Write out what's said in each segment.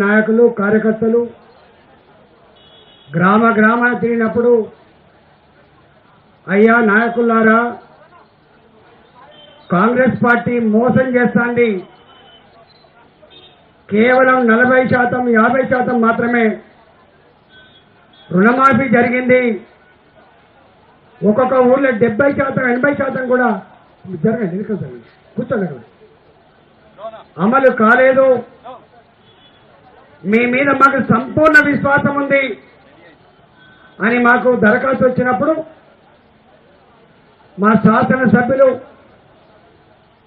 నాయకులు కార్యకర్తలు గ్రామ గ్రామాన తిరిగినప్పుడు అయ్యా నాయకులారా కాంగ్రెస్ పార్టీ మోసం చేస్తాంది, కేవలం 40% 50% మాత్రమే రుణమాఫీ జరిగింది, ఒక్కొక్క ఊర్లో 70% 80% కూడా జరగండి కూర్చోండి అమలు కాలేదు. మీ మీద మాకు సంపూర్ణ విశ్వాసం ఉంది అని మాకు దరఖాస్తు వచ్చినప్పుడు మా శాసనసభ్యులు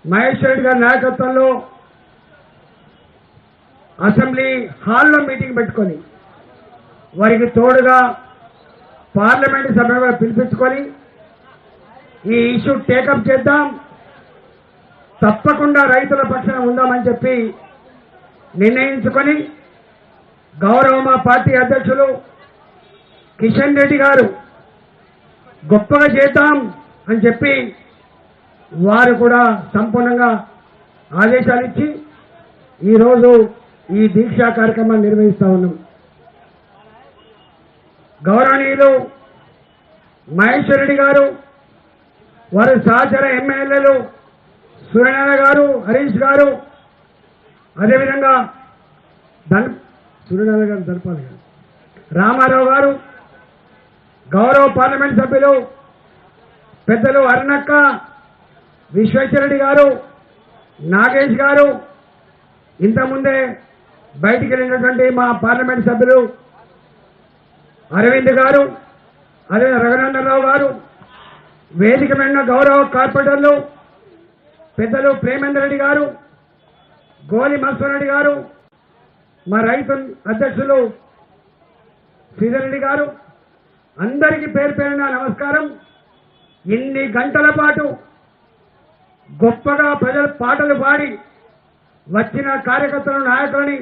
మహేష్ రెడ్డి గారి నాయకత్వంలో అసెంబ్లీ హాల్లో మీటింగ్ పెట్టుకొని వారికి తోడుగా పార్లమెంటు సభ్యులుగా పిలిపించుకొని ఈ ఇష్యూ టేకప్ చేద్దాం, తప్పకుండా రైతుల పక్షాన ఉందామని చెప్పి నిర్ణయించుకొని గౌరవ మా పార్టీ అధ్యక్షులు కిషన్ రెడ్డి గారు గొప్పగా చేద్దాం అని చెప్పి వారు కూడా సంపూర్ణంగా ఆదేశాలు ఇచ్చి ఈరోజు ఈ దీక్షా కార్యక్రమాన్ని నిర్వహిస్తా ఉన్నాం. గౌరవనీయులు మహేశ్వర్ రెడ్డి గారు, వారి సహచర ఎమ్మెల్యేలు సూర్యనారాయణ గారు, హరీష్ గారు, అదేవిధంగా సూర్యనారాయణ గారు, ధనపాల్ గారు, రామారావు గారు, గౌరవ పార్లమెంట్ సభ్యులు పెద్దలు అరుణక్క, విశ్వేశ్వరరెడ్డి గారు, నాగేష్ గారు, ఇంతకుముందే బయటికి వెళ్ళినటువంటి మా పార్లమెంట్ సభ్యులు అరవింద్ గారు, అదే రఘునందనరావు గారు, వేదిక మీద గౌరవ కార్పొరేటర్లు పెద్దలు ప్రేమేందర్ రెడ్డి గారు, గోలి మత్స్వరెడ్డి గారు, మా రైతు అధ్యక్షులు శ్రీధర్ రెడ్డి గారు, అందరికీ పేరు పేరున నమస్కారం. ఇన్ని గంటల పాటు గొప్పగా ప్రజలు పాటలు పాడి వచ్చిన కార్యకర్తలను నాయకులని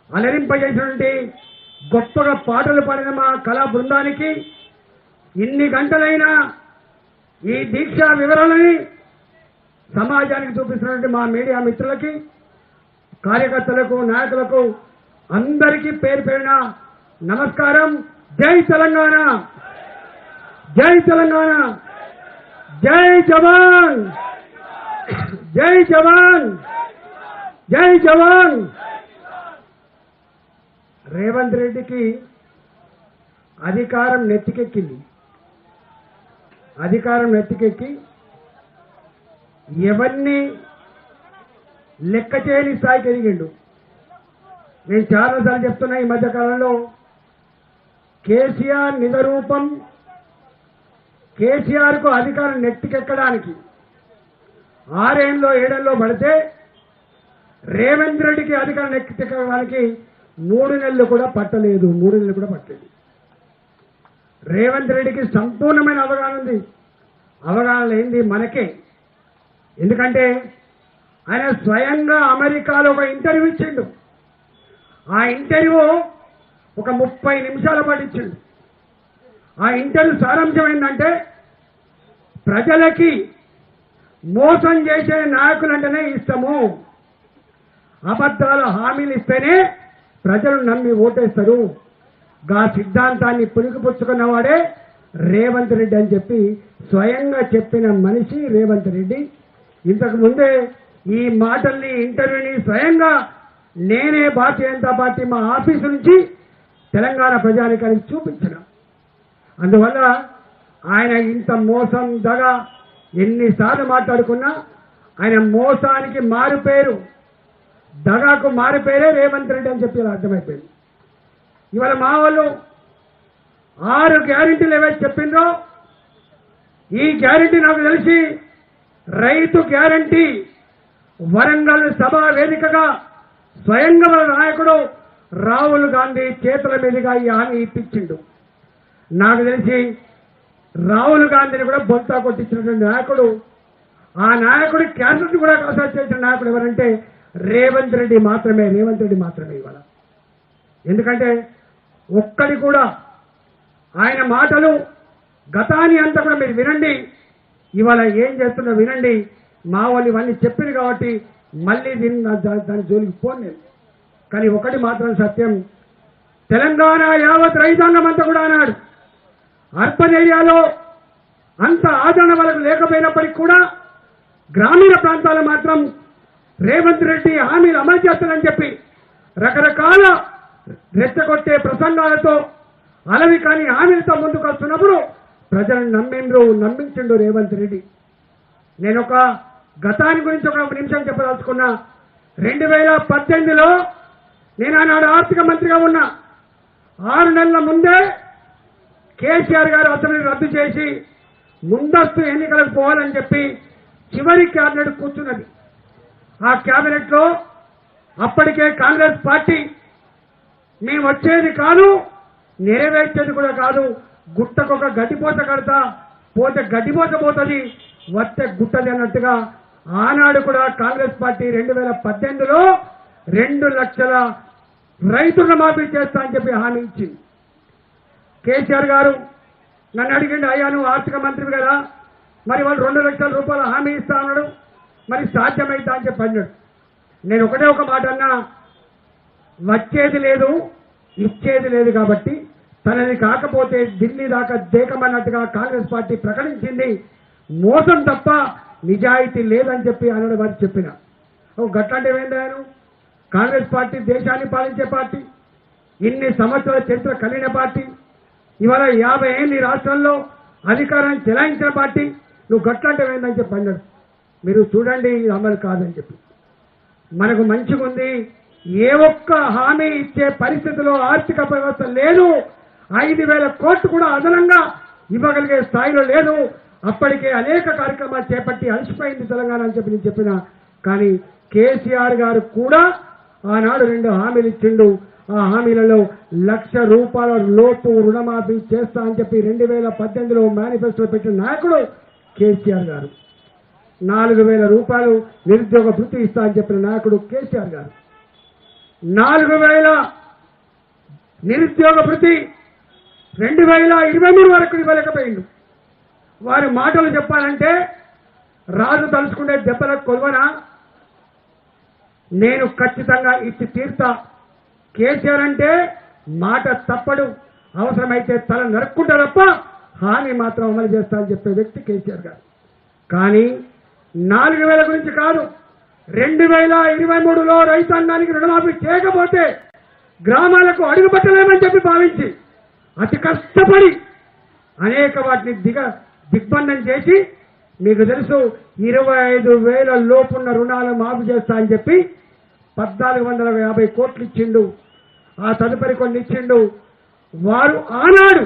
అలరింపజేసినటువంటి గొప్పగా పాటలు పాడిన మా కళా బృందానికి, ఇన్ని గంటలైనా ఈ దీక్షా వివరాలని సమాజానికి చూపిస్తున్నటువంటి మా మీడియా మిత్రులకి, కార్యకర్తలకు, నాయకులకు అందరికీ పేరు పేరున నమస్కారం. జై తెలంగాణ, జై తెలంగాణ, జై జవాన్, జై జవాన్, జై జవాన్. రేవంత్ రెడ్డికి అధికారం నెత్తికెక్కింది. అధికారం నెత్తికెక్కి ఎవరిని లెక్క చేయని స్థాయికి ఎదిగిండు. నేను చాలాసార్లు చెప్తున్నా, ఈ మధ్యకాలంలో కేసీఆర్ నిజరూపం, కేసీఆర్కు అధికారం నెత్తికెక్కడానికి 6 ఏళ్ళలో 7 ఏళ్ళలో పడితే రేవంత్ రెడ్డికి అధికారం నెత్తికెక్కడానికి 3 నెలలు కూడా పట్టలేదు. 3 నెలలు కూడా పట్టలేదు. రేవంత్ రెడ్డికి సంపూర్ణమైన అవగాహన ఉంది. అవగాహన లేనిది మనకే. ఎందుకంటే ఆయన స్వయంగా అమెరికాలో ఒక ఇంటర్వ్యూ ఇచ్చిండు. ఆ ఇంటర్వ్యూ ఒక 30 నిమిషాల పాటు ఇచ్చిండు. ఆ ఇంటర్వ్యూ సారాంశం ఏంటంటే, ప్రజలకి మోసం చేసే నాయకులంటేనే ఇష్టము, అబద్ధాల హామీలు ఇస్తేనే ప్రజలు నమ్మి ఓటేస్తారు, గా సిద్ధాంతాన్ని పుణికిపుచ్చుకున్నవాడే రేవంత్ రెడ్డి అని చెప్పి స్వయంగా చెప్పిన మనిషి రేవంత్ రెడ్డి. ఇంతకు ముందే ఈ మాటల్ని, ఇంటర్వ్యూని స్వయంగా నేనే భారతీయ జనతా పార్టీ మా ఆఫీసు నుంచి తెలంగాణ ప్రజానికానికి చూపించిన. అందువల్ల ఆయన ఇంత మోసం దగ ఎన్నిసార్లు మాట్లాడుకున్నా ఆయన మోసానికి మారుపేరు, దగాకు మారుపేరే రేవంత్ రెడ్డి అని చెప్పి అర్థమైపోయింది. ఇవాళ మా వాళ్ళు 6 గ్యారెంటీలు ఏవైతే చెప్పిందో, ఈ గ్యారెంటీ నాకు తెలిసి రైతు గ్యారెంటీ వరంగల్ సభ వేదికగా స్వయంగా మన నాయకుడు రాహుల్ గాంధీ చేతుల మీదుగా ఈ హామీ ఇప్పించిండు. నాకు తెలిసి రాహుల్ గాంధీని కూడా బొంతా కొట్టించినటువంటి నాయకుడు, ఆ నాయకుడి క్యాన్సర్ కూడా కన్సల్ట్ చేసిన నాయకుడు ఎవరంటే రేవంత్ రెడ్డి మాత్రమే. రేవంత్ రెడ్డి మాత్రమే ఇవాళ. ఎందుకంటే ఒక్కడి కూడా ఆయన మాటలు గతాన్ని అంతా కూడా మీరు వినండి, ఇవాళ ఏం చేస్తున్నా వినండి. మా వాళ్ళు ఇవన్నీ చెప్పింది కాబట్టి మళ్ళీ దాని జోలికి పోను నేను. కానీ ఒకటి మాత్రం సత్యం, తెలంగాణ యావత్ రైతాంగం అంతా కూడా అన్నాడు, అర్బన్ ఏరియాలో అంత ఆదరణ వాళ్ళకు లేకపోయినప్పటికీ కూడా గ్రామీణ ప్రాంతాలు మాత్రం రేవంత్ రెడ్డి హామీలు అమలు చేస్తానని చెప్పి రకరకాల రెచ్చగొట్టే ప్రసంగాలతో అలవి కాని హామీలతో ముందుకు వస్తున్నప్పుడు ప్రజలను నమ్మించిండు రేవంత్ రెడ్డి. నేను ఒక గతాన్ని గురించి ఒక నిమిషం చెప్పదలుచుకున్నా. 2018లో నేను ఆనాడు ఆర్థిక మంత్రిగా ఉన్నా. 6 నెలల ముందే కేసీఆర్ గారు అతనిని రద్దు చేసి ముందస్తు ఎన్నికలకు పోవాలని చెప్పి చివరి క్యాబినెట్ కూర్చున్నది. ఆ క్యాబినెట్ లో అప్పటికే కాంగ్రెస్ పార్టీ మేము వచ్చేది కాదు, నెరవేర్చేది కూడా కాదు, గుట్టకొక గడ్డిపోత కడతా, పోతే గడ్డిపోత పోతుంది, వస్తే గుట్టది అన్నట్టుగా ఆనాడు కూడా కాంగ్రెస్ పార్టీ 2018లో 2 లక్షల రైతు రుణమాఫీ చేస్తా అని చెప్పి హామీ ఇచ్చింది. కేసీఆర్ గారు నన్ను అడిగిండు, అయ్యా నువ్వు ఆర్థిక మంత్రివి కదా, మరి వాళ్ళు 2 లక్షల రూపాయల హామీ ఇస్తా అన్నాడు, మరి సాధ్యమైతా అని చెప్పి అన్నాడు. నేను ఒకటే ఒక మాట అన్నా, వచ్చేది లేదు ఇచ్చేది లేదు కాబట్టి తనది కాకపోతే ఢిల్లీ దాకా దేకమన్నట్టుగా కాంగ్రెస్ పార్టీ ప్రకటించింది, మోసం తప్ప నిజాయితీ లేదని చెప్పి అనడం వారికి చెప్పిన. గట్లాంటి ఏమైందాను, కాంగ్రెస్ పార్టీ దేశాన్ని పాలించే పార్టీ, ఇన్ని సంవత్సరాల చరిత్ర కలిగిన పార్టీ, ఇవాళ 50 ఏళ్ళు ఈ రాష్ట్రంలో అధికారాన్ని చెలాయించిన పార్టీ, నువ్వు గట్లాంటి ఏమైందని చెప్పి అన్నాడు. మీరు చూడండి ఇది అమలు కాదని చెప్పి. మనకు మంచిగా ఉంది, ఏ ఒక్క హామీ ఇచ్చే పరిస్థితిలో ఆర్థిక వ్యవస్థ లేదు, 5,000 కోట్లు కూడా అదనంగా ఇవ్వగలిగే స్థాయిలో లేదు. అప్పటికే అనేక కార్యక్రమాలు చేపట్టి అలసిపోయింది తెలంగాణ అని చెప్పి నేను చెప్పిన. కానీ కేసీఆర్ గారు కూడా ఆనాడు 2 హామీలు ఇచ్చిండు. ఆ హామీలలో 1,00,000 రూపాయల లోపు రుణమాఫీ చేస్తా అని చెప్పి 2018లో మేనిఫెస్టో పెట్టిన నాయకుడు కేసీఆర్ గారు. 4,000 రూపాయలు నిరుద్యోగ భృతి ఇస్తా అని చెప్పిన నాయకుడు కేసీఆర్ గారు. 4,000 నిరుద్యోగ భృతి 2023 వరకు ఇవ్వలేకపోయిండు. వారి మాటలు చెప్పాలంటే రాజు తలుచుకునే దెబ్బలకు కొలువనా, నేను ఖచ్చితంగా ఇచ్చి తీర్తా. కేసీఆర్ అంటే మాట తప్పడు, అవసరమైతే తల నరుక్కుంటా తప్ప హామీ మాత్రం అమలు చేస్తా అని చెప్పే వ్యక్తి కేసీఆర్ గారు. కానీ 4,000 గురించి కాదు, 2023లో రైతాంగానికి రుణమాఫీ చేయకపోతే గ్రామాలకు అడుగుపెట్టలేమని చెప్పి భావించి అతి కష్టపడి అనేక వాటిని దిగ్బంధం చేసి, మీకు తెలుసు 25,000 లోపున్న రుణాలు మాఫీ చేస్తా అని చెప్పి 1,450 కోట్లు ఇచ్చిండు. ఆ తదుపరి కొన్ని ఇచ్చిండు. వారు ఆనాడు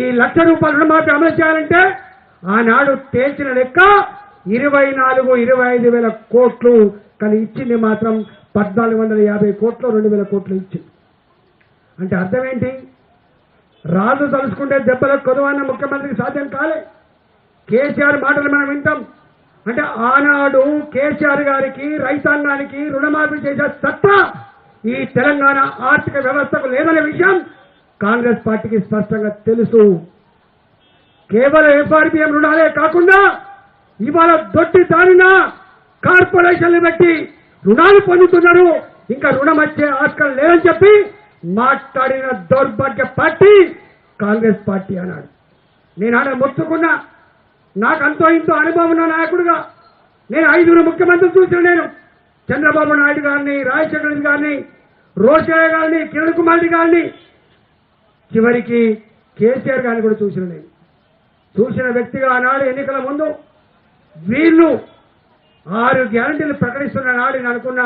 ఈ 1,00,000 రూపాయల రుణమాఫీ అమలు చేయాలంటే ఆనాడు తేల్చిన లెక్క 24-25,000 కోట్లు, కానీ ఇచ్చింది మాత్రం 1,450 కోట్లు, 2,000 కోట్లు ఇచ్చింది. అంటే అర్థం ఏంటి, రాజు తలుచుకుంటే దెబ్బలకు కొదువన్న ముఖ్యమంత్రికి సాధ్యం కాలే. కేసీఆర్ మాటలు మనం వింటాం. అంటే ఆనాడు కేసీఆర్ గారికి రైతాంగానికి రుణమాఫీ చేసే సత్తా ఈ తెలంగాణ ఆర్థిక వ్యవస్థకు లేదనే విషయం కాంగ్రెస్ పార్టీకి స్పష్టంగా తెలుసు. కేవలం ఎఫ్ఆర్బిఎం రుణాలే కాకుండా ఇవాళ దొడ్డి దానిన కార్పొరేషన్లు పెట్టి రుణాలు పొందుతున్నారు, ఇంకా రుణం వచ్చే ఆస్కారం లేదని చెప్పి మాట్లాడిన దౌర్భాగ్య పార్టీ కాంగ్రెస్ పార్టీ అన్నాడు. నేను ఆడ మొత్తుకున్నా, నాకు అంతో ఇంతో అనుభవం ఉన్న నాయకుడుగా నేను 5 ముఖ్యమంత్రులు చూసిన, నేను చంద్రబాబు నాయుడు గారిని, రాజశేఖర రెడ్డి గారిని, రోషయ్య గారిని, కిరణ్ కుమార్ రెడ్డి గారిని, చివరికి కేసీఆర్ గారిని కూడా చూసిన. నేను చూసిన వ్యక్తిగా ఆనాడు ఎన్నికల ముందు వీళ్ళు 6 గ్యారెంటీలు ప్రకటిస్తున్న నాడు నేను అనుకున్నా,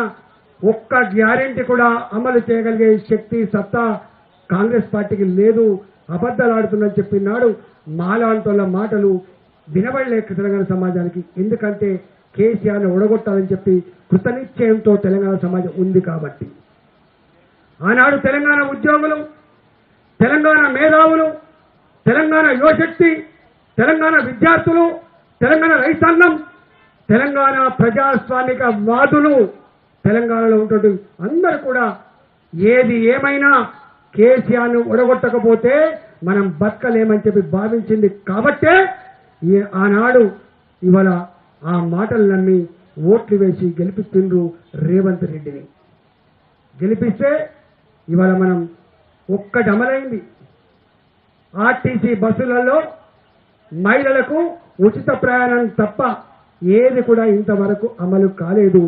ఒక్క గ్యారెంటీ కూడా అమలు చేయగలిగే శక్తి సత్తా కాంగ్రెస్ పార్టీకి లేదు, అబద్ధాలు ఆడుతుందని చెప్పినాడు. మాలాంటోళ్ళ మాటలు వినబడలేక తెలంగాణ సమాజానికి, ఎందుకంటే కేసీఆర్ని ఓడగొట్టాలని చెప్పి కృతనిశ్చయంతో తెలంగాణ సమాజం ఉంది కాబట్టి. ఆనాడు తెలంగాణ ఉద్యోగులు, తెలంగాణ మేధావులు, తెలంగాణ యువశక్తి, తెలంగాణ విద్యార్థులు, తెలంగాణ రైతాంగం, తెలంగాణ ప్రజాస్వామిక వాదులు తెలంగాణలో ఉంటూ అందరూ కూడా ఏది ఏమైనా కేసీఆర్ను ఒడగొట్టకపోతే మనం బతకలేమని చెప్పి భావించింది కాబట్టే ఆనాడు ఇవాళ ఆ మాటలు నమ్మి ఓట్లు వేసి గెలిపిస్తుండ్రు రేవంత్ రెడ్డిని. గెలిపిస్తే ఇవాళ మనం ఒక్కటి అమలైంది. ఆర్టీసీ బస్సులలో మహిళలకు ఉచిత ప్రయాణం తప్ప ఏది కూడా ఇంతవరకు అమలు కాలేదు.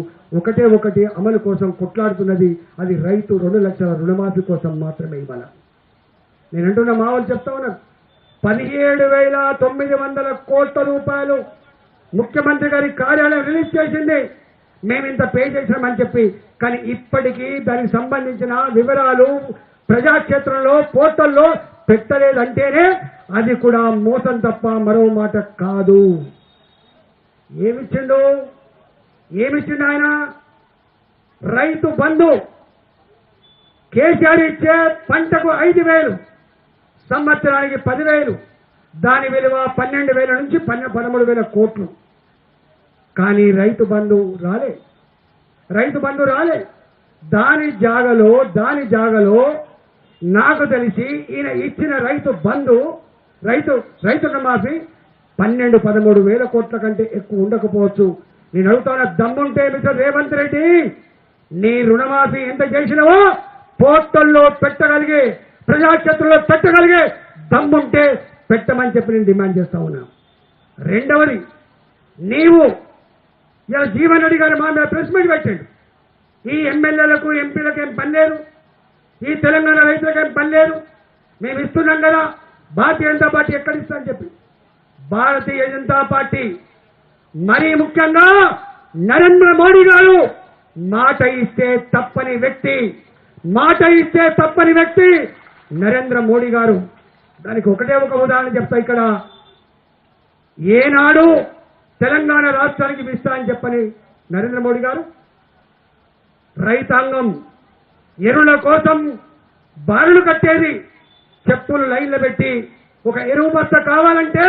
ఒకటి అమలు కోసం కొట్లాడుతున్నది, అది రైతు 2 లక్షల రుణమాఫీ కోసం మాత్రమే. ఇవాళ నేనంటున్న మా వాళ్ళు చెప్తా ఉన్నారు, 17,900 కోట్ల రూపాయలు ముఖ్యమంత్రి గారి కార్యాలయం రిలీజ్ చేసింది. మేము ఇంత పే చేసినామని చెప్పి, కానీ ఇప్పటికీ దానికి సంబంధించిన వివరాలు ప్రజాక్షేత్రంలో పోర్టల్లో పెట్టలేదంటేనే అది కూడా మోసం తప్ప మరో మాట కాదు. ఏమిచ్చిండు ఆయన? రైతు బంధు కేసీఆర్ ఇచ్చే పంటకు 5,000, సంవత్సరానికి 10,000, దాని విలువ 12,000 నుంచి 13,000 కోట్లు. కానీ రైతు బంధు రాలే. దాని జాగలో నాకు తెలిసి ఈయన ఇచ్చిన రైతు బంధు రైతు రుణమాఫీ 12-13 కోట్ల కంటే ఎక్కువ ఉండకపోవచ్చు. నేను అడుగుతున్న దమ్ముంటే మిస్టర్ రేవంత్ రెడ్డి, నీ రుణమాఫీ ఎంత చేసినావో పోర్టల్లో పెట్టగలిగే, ప్రజాక్షేత్రంలో పెట్టగలిగే దమ్ముంటే పెట్టమని చెప్పి నేను డిమాండ్ చేస్తా ఉన్నా. రెండవది, నీవు ఇలా జీవన్ రెడ్డి గారు మా మీద ప్రెస్ మీట్ పెట్టండి. ఈ ఎమ్మెల్యేలకు ఎంపీలకు ఏం పని లేదు, ఈ తెలంగాణ రైతులకు ఏం పని లేదు, మేము ఇస్తున్నాం కదా, భారతీయ జనతా పార్టీ ఎక్కడిస్తా అని చెప్పి. భారతీయ జనతా పార్టీ, మరీ ముఖ్యంగా నరేంద్ర మోడీ గారు మాట ఇస్తే తప్పని వ్యక్తి నరేంద్ర మోడీ గారు. దానికి ఒకటే ఒక ఉదాహరణ చెప్తా. ఇక్కడ ఏనాడు తెలంగాణ రాష్ట్రానికి ఇస్తా అని చెప్పని నరేంద్ర మోడీ గారు రైతాంగం ఎరువుల కోసం బారులు కట్టేది, చెప్పులు లైన్లు పెట్టి ఒక ఎరువు బస్త కావాలంటే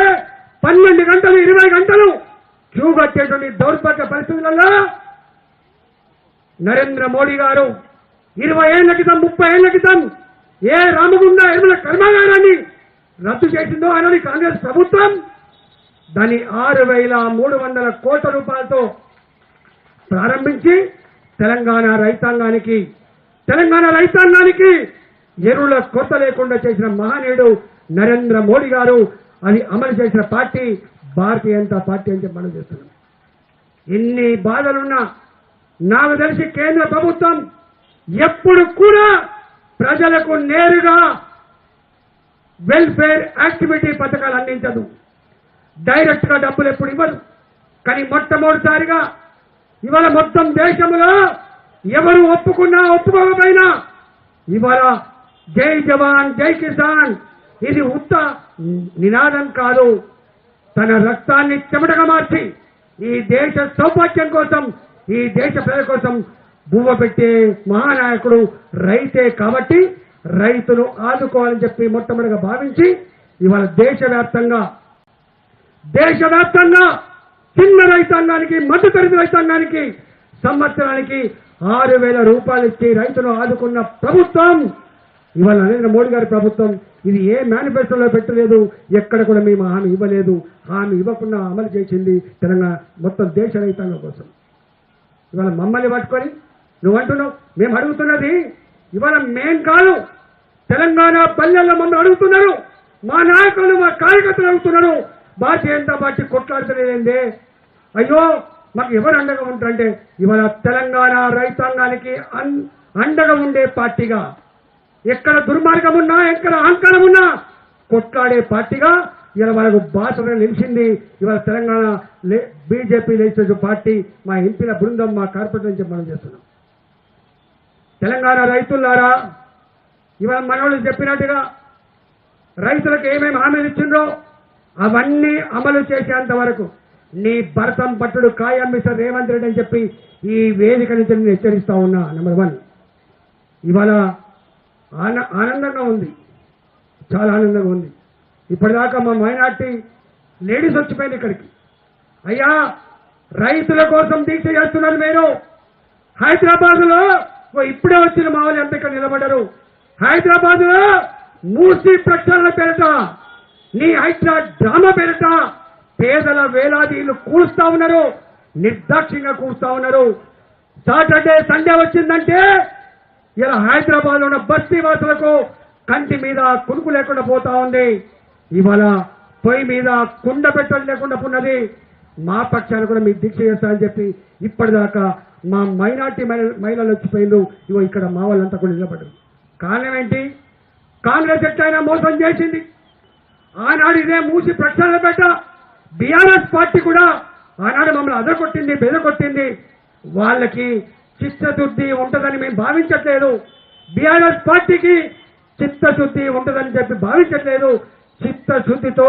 12 గంటలు 20 గంటలు క్యూ కట్టేటువంటి దౌర్భాగ్య పరిస్థితులలో నరేంద్ర మోడీ గారు 20 ఏళ్ల క్రితం 30 ఏళ్ల క్రితం ఏ రామగుండ ఎరువుల కర్మాగారాన్ని రద్దు చేసిందో అనేది కాంగ్రెస్ ప్రభుత్వం దాన్ని 6,300 కోట్ల రూపాయలతో ప్రారంభించి తెలంగాణ రైతాంగానికి ఎరువుల కొరత లేకుండా చేసిన మహనీయుడు నరేంద్ర మోడీ గారు. అది అమలు చేసిన పార్టీ భారతీయ జనతా పార్టీ అని చెప్పి మనం చేస్తున్నాం. ఎన్ని బాధలున్నా నాకు తెలిసి కేంద్ర ప్రభుత్వం ఎప్పుడు కూడా ప్రజలకు నేరుగా వెల్ఫేర్ యాక్టివిటీ పథకాలు అందించదు, డైరెక్ట్ గా డబ్బులు ఎప్పుడు ఇవ్వదు. కానీ మొట్టమొదటిసారిగా ఇవాళ మొత్తం దేశంలో ఎవరు ఒప్పుకున్నా ఒప్పుకోకపోయినా ఇవాళ జై జవాన్ జై కిసాన్ ఇది ఉత్త నినాదం కాదు. తన రక్తాన్ని చెమటగా మార్చి ఈ దేశ సౌభాగ్యం కోసం, ఈ దేశ ప్రజల కోసం బువ్వ పెట్టే మహానాయకుడు రైతే. కాబట్టి రైతును ఆదుకోవాలని చెప్పి మొట్టమొదటిగా భావించి ఇవాళ దేశవ్యాప్తంగా చిన్న రైతాంగానికి, మధ్యతరగతి రైతాంగానికి సంవత్సరానికి 6,000 రూపాయలు ఇచ్చి రైతును ఆదుకున్న ప్రభుత్వం ఇవాళ నరేంద్ర మోడీ గారి ప్రభుత్వం. ఇది ఏ మేనిఫెస్టోలో పెట్టలేదు, ఎక్కడ కూడా మేము హామీ ఇవ్వలేదు. హామీ ఇవ్వకుండా అమలు చేసింది తెలంగాణ మొత్తం దేశ రైతాంగం కోసం. ఇవాళ మమ్మల్ని పట్టుకొని నువ్వు అంటున్నావు. మేము అడుగుతున్నది ఇవాళ మేం కాదు, తెలంగాణ పల్లెల్లో మమ్మల్ని అడుగుతున్నారు, మా నాయకులు మా కార్యకర్తలు అడుగుతున్నారు. భారతీయ జనతా పార్టీ కొట్లాడుతున్నదేందే, అయ్యో మాకు ఎవరు అండగా ఉంటారంటే ఇవాళ తెలంగాణ రైతాంగానికి అండగా ఉండే పార్టీగా, ఎక్కడ దుర్మార్గం ఉన్నా, ఎక్కడ అహంకారం ఉన్నా కొట్లాడే పార్టీగా ఇవాళ వాళ్ళకు బాసర నిలిచింది. ఇవాళ తెలంగాణ బీజేపీ లెజిస్లేటివ్ పార్టీ, మా ఎంపీల బృందం, మా కార్పొరేటర్ నుంచి మనం చేస్తున్నాం. తెలంగాణ రైతులారా, ఇవాళ మనోళ్ళు చెప్పినట్టుగా రైతులకు ఏమేమి హామీలు ఇచ్చిండ్రో అవన్నీ అమలు చేసేంత వరకు నీ భరతం పట్టుడు ఖాయం మిస్టర్ రేవంత్ రెడ్డి అని చెప్పి ఈ వేదిక నుంచి నేను హెచ్చరిస్తా ఉన్నా. నెంబర్ 1, ఇవాళ ఆనందంగా ఉంది, చాలా ఆనందంగా ఉంది. ఇప్పటిదాకా మా మైనార్టీ లేడీస్ వచ్చిపోయింది ఇక్కడికి. అయ్యా రైతుల కోసం దీక్ష చేస్తున్నారు మీరు. హైదరాబాద్ లో ఇప్పుడే వచ్చిన మా వాళ్ళు ఎంత ఇక్కడ నిలబడ్డారు. హైదరాబాద్ లో మూసీ ప్రక్షాళన పేరిట, నీ హైదరా డ్రామా పేరిట పేదల వేలాది ఇల్లు కూలుస్తా ఉన్నారు, నిర్దాక్షిణ్యంగా కూలుస్తా ఉన్నారు. సాటర్డే సండే వచ్చిందంటే ఇలా హైదరాబాద్ లో ఉన్న బస్తీ వాసులకు కంటి మీద కునుకు లేకుండా పోతా ఉంది. ఇవాళ పొయ్యి మీద కుండ పెట్టడం లేకుండా ఉన్నది. మా పక్షాన్ని కూడా మీరు దీక్ష చేస్తారని చెప్పి ఇప్పటిదాకా మా మైనార్టీ మహిళలు వచ్చిపోయిండు. ఇవో ఇక్కడ మా వాళ్ళంతా కూడా నిలబడ్డారు. కారణం ఏంటి? కాంగ్రెస్ ఎట్లయినా మోసం చేసింది. ఆనాడు ఇదే మూసి ప్రక్షాళన పెట్ట బీఆర్ఎస్ పార్టీ కూడా ఆనాడు మమ్మల్ని అదరకొట్టింది, బెదకొట్టింది. వాళ్ళకి చిత్తశుద్ధి ఉంటుందని మేము భావించట్లేదు. బీఆర్ఎస్ పార్టీకి చిత్తశుద్ధి ఉంటుందని చెప్పి భావించట్లేదు. చిత్తశుద్ధితో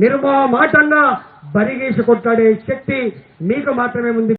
నిర్మోహమాటంగా బరిగీసి కొట్లాడే శక్తి మీకు మాత్రమే ఉంది.